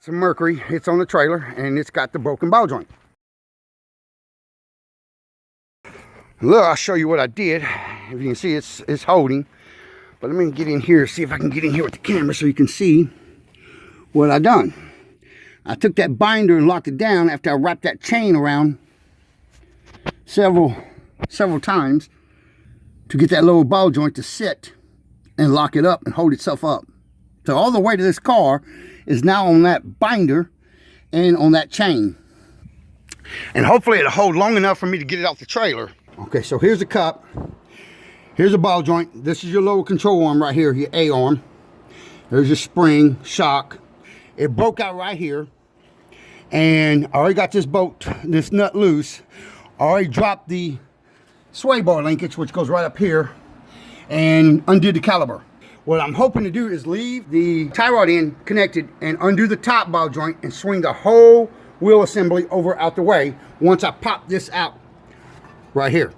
Some Mercury, it's on the trailer, and it's got the broken ball joint. Look, I'll show you what I did. If you can see, it's holding. But let me get in here, see if I can get in here with the camera so you can see what I done. I took that binder and locked it down after I wrapped that chain around several times to get that lower ball joint to sit and lock it up and hold itself up. So all the weight of this car is now on that binder and on that chain. And hopefully it'll hold long enough for me to get it off the trailer. Okay, so here's the cup. Here's a ball joint. This is your lower control arm right here, your A arm. There's your spring, shock. It broke out right here. And I already got this nut loose. I already dropped the sway bar linkage, which goes right up here, and undid the caliper. What I'm hoping to do is leave the tie rod end connected and undo the top ball joint and swing the whole wheel assembly over out the way once I pop this out right here.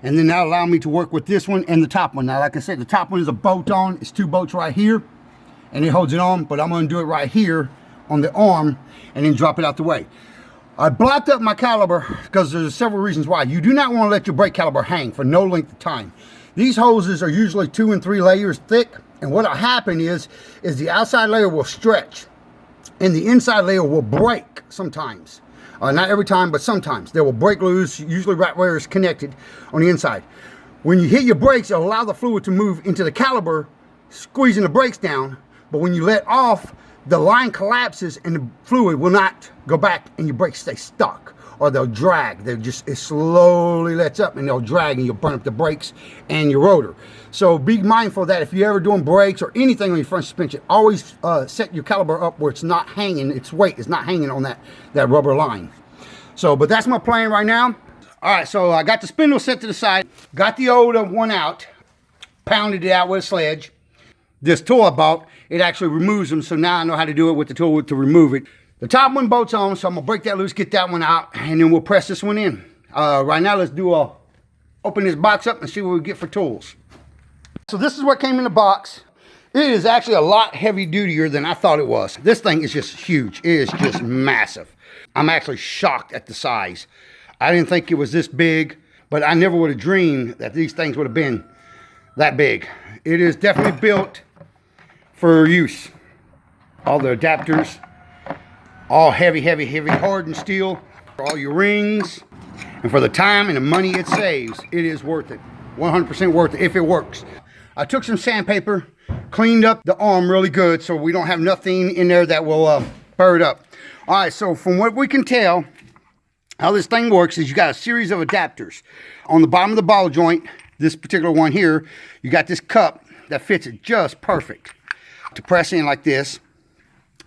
And then that'll allow me to work with this one and the top one. Now, like I said, the top one is a bolt on. It's 2 bolts right here, and it holds it on, but I'm gonna do it right here on the arm and then drop it out the way. I blocked up my caliper because there's several reasons why. You do not want to let your brake caliper hang for no length of time. These hoses are usually 2 and 3 layers thick, and what'll happen is the outside layer will stretch and the inside layer will break sometimes. Not every time, but sometimes. They will break loose, usually right where it's connected on the inside. When you hit your brakes, it'll allow the fluid to move into the caliper, squeezing the brakes down, but when you let off, the line collapses and the fluid will not go back and your brakes stay stuck, or they'll drag. It slowly lets up and they'll drag and you'll burn up the brakes and your rotor. So be mindful that if you're ever doing brakes or anything on your front suspension, always set your caliper up where it's not hanging, its weight is not hanging on that rubber line. So, but that's my plan right now. All right, so I got the spindle set to the side, got the old one out, pounded it out with a sledge. This tool I bought, it actually removes them, so now I know how to do it with the tool to remove it. The top one bolts on, so I'm gonna break that loose, get that one out, and then we'll press this one in. Right now, let's open this box up and see what we get for tools. So this is what came in the box. It is actually a lot heavy dutier than I thought it was. This thing is just huge. It is just massive. I'm actually shocked at the size. I didn't think it was this big, but I never would have dreamed that these things would have been that big. It is definitely built for use. All the adapters, all heavy hardened steel, all your rings, and for the time and the money it saves, it is worth it. 100% worth it if it works. I took some sandpaper, cleaned up the arm really good so we don't have nothing in there that will burr it up. All right, so from what we can tell, how this thing works is you got a series of adapters. On the bottom of the ball joint, this particular one here, you got this cup that fits it just perfect to press in like this.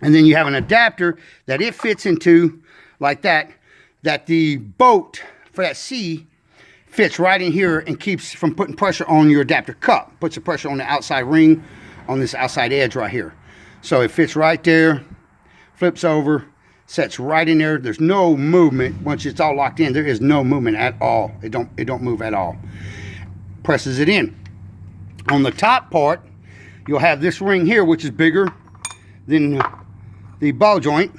And then you have an adapter that it fits into like that the bolt for that C fits right in here and keeps from putting pressure on your adapter cup. Puts the pressure on the outside ring, on this outside edge right here. So it fits right there, flips over, sets right in there. There's no movement. Once it's all locked in, there is no movement at all. It don't move at all. Presses it in. On the top part, you'll have this ring here, which is bigger than the ball joint.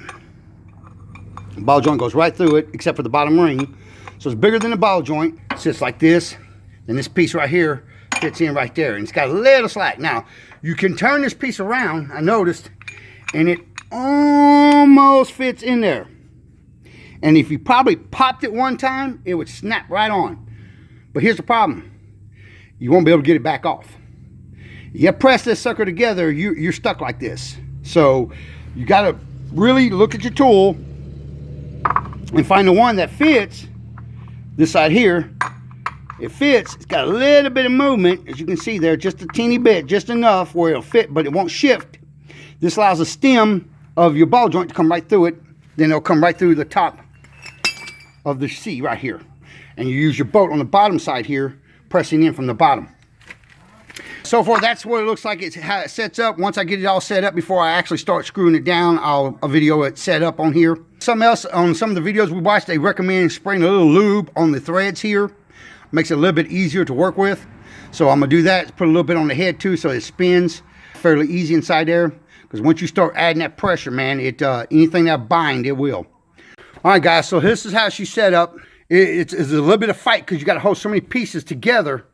The ball joint goes right through it, except for the bottom ring. So it's bigger than the ball joint. It sits like this. And this piece right here fits in right there. And it's got a little slack. Now, you can turn this piece around, I noticed, and it almost fits in there. And if you probably popped it one time, it would snap right on. But here's the problem. You won't be able to get it back off. You press this sucker together, you're stuck like this. So you got to really look at your tool and find the one that fits. This side here, it fits. It's got a little bit of movement, as you can see there, just a teeny bit, just enough where it'll fit, but it won't shift. This allows the stem of your ball joint to come right through it. Then it'll come right through the top of the C right here. And you use your bolt on the bottom side here, pressing in from the bottom. So far, that's what it looks like. It's how it sets up. Once I get it all set up, before I actually start screwing it down, I'll video it set up on here. Something else, on some of the videos we watched, they recommend spraying a little lube on the threads here. Makes it a little bit easier to work with. So I'm gonna do that. Put a little bit on the head too, so it spins fairly easy inside there. Because once you start adding that pressure, man, anything that bind, it will. All right, guys, so this is how she's set up. It's a little bit of fight because you got to hold so many pieces together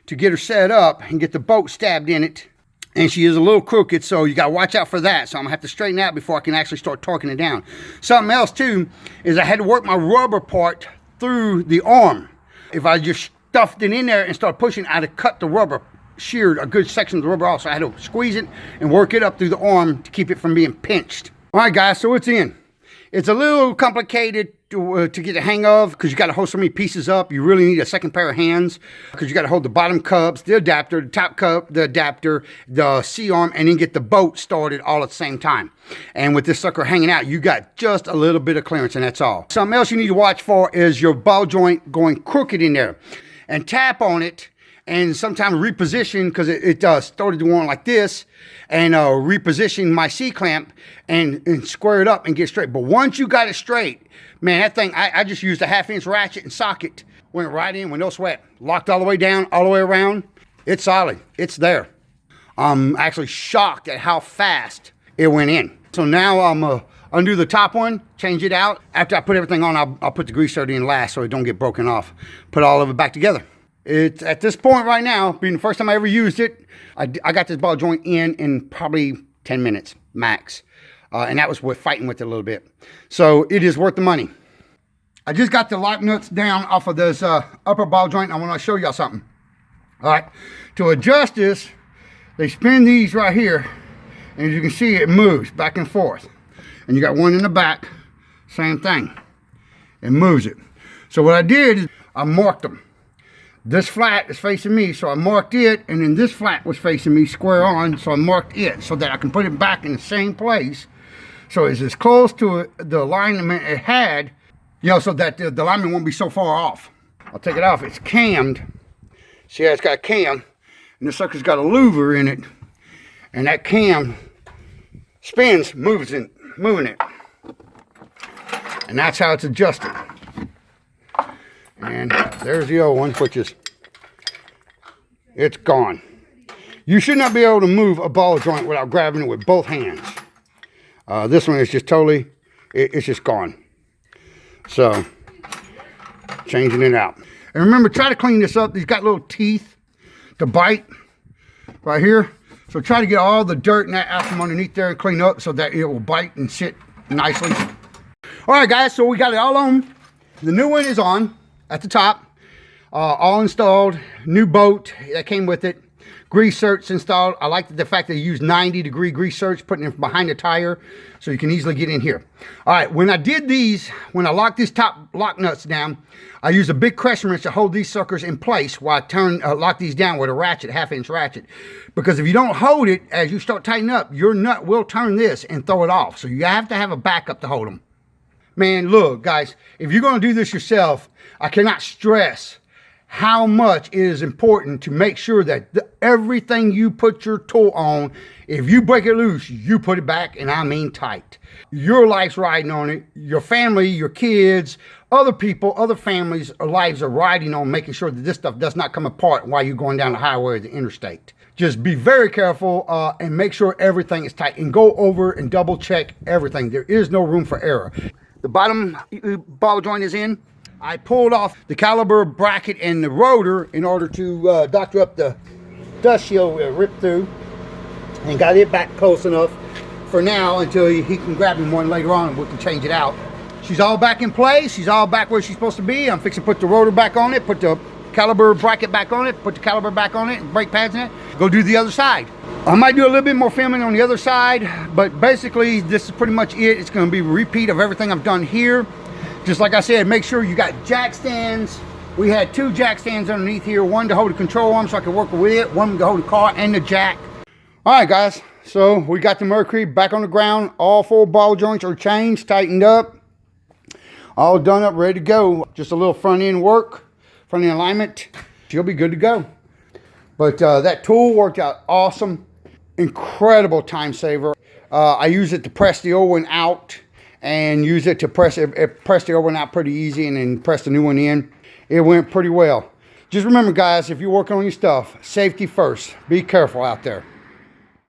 to get her set up and get the bolt stabbed in it. And she is a little crooked, so you got to watch out for that. So I'm going to have to straighten out before I can actually start torquing it down. Something else, too, is I had to work my rubber part through the arm. If I just stuffed it in there and started pushing, I'd have cut the rubber, sheared a good section of the rubber off. So I had to squeeze it and work it up through the arm to keep it from being pinched. All right, guys, so it's in. It's a little complicated to get the hang of because you got to hold so many pieces up. You really need a second pair of hands because you got to hold the bottom cups, the adapter, the top cup, the adapter, the C-arm, and then get the boat started all at the same time. And with this sucker hanging out, you got just a little bit of clearance, and that's all. Something else you need to watch for is your ball joint going crooked in there. And tap on it and sometimes reposition because it started going like this, and reposition my C-clamp and square it up and get straight. But once you got it straight, man, that thing, I just used a 1/2-inch ratchet and socket, went right in with no sweat, locked all the way down, all the way around. It's solid, it's there. I'm actually shocked at how fast it went in. So now I'm undo the top one, change it out. After I put everything on, I'll put the grease zerk in last so it don't get broken off. Put all of it back together. It's at this point right now, being the first time I ever used it, I got this ball joint in probably 10 minutes max. And that was with fighting with it a little bit. So it is worth the money. I just got the lock nuts down off of this upper ball joint. I want to show y'all something. All right, to adjust this, they spin these right here. And as you can see, it moves back and forth. And you got one in the back, same thing. It moves it. So what I did is I marked them. This flat is facing me, so I marked it, and then this flat was facing me square on, so I marked it so that I can put it back in the same place. So it's as close to the alignment it had, you know, so that the alignment won't be so far off. I'll take it off. It's cammed. See how it's got a cam, and this sucker's got a louver in it, and that cam spins, moving it. And that's how it's adjusted. And there's the old one, which is, it's gone. You should not be able to move a ball joint without grabbing it with both hands. This one is just totally, it's just gone. So, changing it out. And remember, try to clean this up. These got little teeth to bite right here. So try to get all the dirt and that out from underneath there and clean up so that it will bite and sit nicely. All right, guys, so we got it all on. The new one is on at the top. All installed. New boat that came with it. Grease zerks installed. I like the fact that you use 90-degree grease zerks, putting it behind the tire so you can easily get in here. All right, when I did these, when I locked these top lock nuts down, I used a big crescent wrench to hold these suckers in place while I lock these down with a ratchet, 1/2-inch ratchet. Because if you don't hold it, as you start tightening up, your nut will turn this and throw it off. So you have to have a backup to hold them. Man, look, guys, if you're going to do this yourself, I cannot stress how much it is important to make sure that everything you put your tool on, if you break it loose, you put it back, and I mean tight. Your life's riding on it. Your family, your kids, other people, other families' lives are riding on making sure that this stuff does not come apart while you're going down the highway or the interstate. Just be very careful and make sure everything is tight, and go over and double check everything. There is no room for error. The bottom ball joint is in. I pulled off the caliber bracket and the rotor in order to doctor up the dust shield ripped through, and got it back close enough for now until he can grab me one later on and we can change it out. She's all back in place. She's all back where she's supposed to be. I'm fixing to put the rotor back on it, put the caliber bracket back on it, put the caliber back on it, brake pads in it, go do the other side. I might do a little bit more filming on the other side, but basically this is pretty much it. It's going to be a repeat of everything I've done here. Just like I said, make sure you got jack stands. We had 2 jack stands underneath here, one to hold the control arm so I could work with it, one to hold the car and the jack. All right, guys, so we got the Mercury back on the ground. All 4 ball joints are changed, tightened up, all done up, ready to go. Just a little front end work, front end alignment. She'll be good to go. But that tool worked out awesome. Incredible time saver. I use it to press the old one out and use it to press the old one out pretty easy, and then press the new one in. It went pretty well. Just remember, guys, if you're working on your stuff, safety first. Be careful out there.